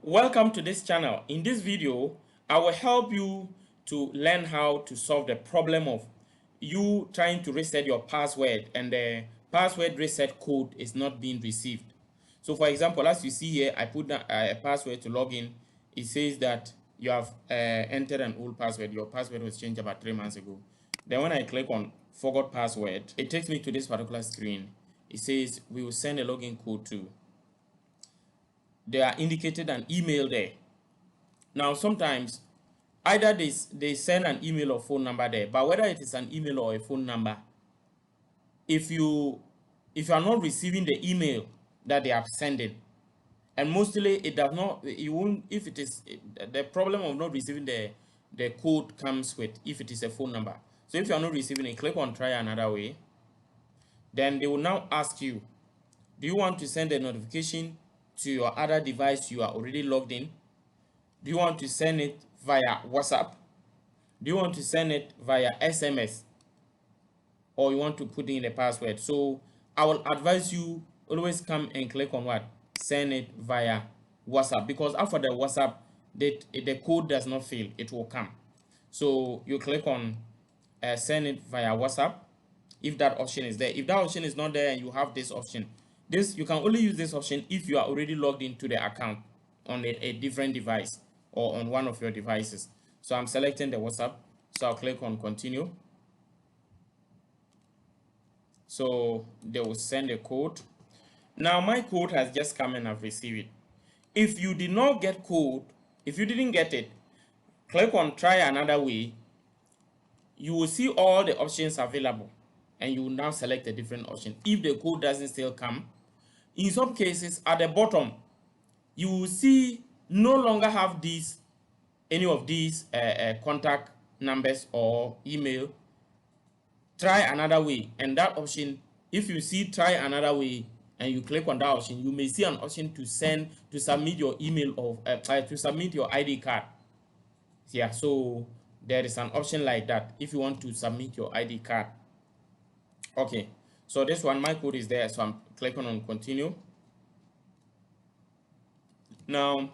Welcome to this channel. In this video, I will help you to learn how to solve the problem of you trying to reset your password and the password reset code is not being received. So for example, as you see here, I put down a password to log in. It says that you have entered an old password. Your password was changed about 3 months ago. Then when I click on forgot password, it takes me to this particular screen. It says we will send a login code to. They are indicated an email there. Now sometimes either they send an email or phone number there, but whether it is an email or a phone number, if you are not receiving the email that they are sending, and mostly it does not, you won't, if it is the problem of not receiving the code comes with if it is a phone number. So if you are not receiving it, click on try another way. Then they will now ask you, do you want to send a notification to your other device you are already logged in? Do you want to send it via WhatsApp? Do you want to send it via SMS? Or you want to put in the password? So I will advise you always come and click on what? Send it via WhatsApp, because after the WhatsApp, the code does not fail, it will come. So you click on send it via WhatsApp if that option is there. If that option is not there and you have this option, you can only use this option if you are already logged into the account on a different device or on one of your devices. So I'm selecting the WhatsApp, so I'll click on continue. So they will send a code. Now my code has just come and I've received it. If you did not get code, if you didn't get it, click on try another way. You will see all the options available and you will now select a different option. If the code doesn't still come, in some cases at the bottom, you will see no longer have any of these contact numbers or email. Try another way, and that option, if you see try another way and you click on that option, you may see an option to submit your email of to submit your ID card. Yeah, so there is an option like that if you want to submit your ID card. Okay, so this one, my code is there, so I'm clicking on continue. Now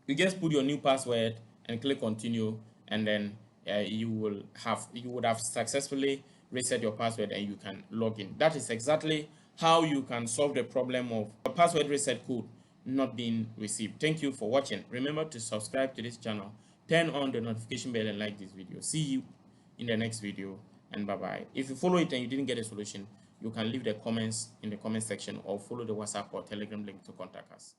you just put your new password and click continue, and then you would have successfully reset your password and you can log in. That is exactly how you can solve the problem of a password reset code not being received. Thank you for watching. Remember to subscribe to this channel, turn on the notification bell, and like this video. See you in the next video, and bye bye. If you follow it and you didn't get a solution, you can leave the comments in the comment section or follow the WhatsApp or Telegram link to contact us.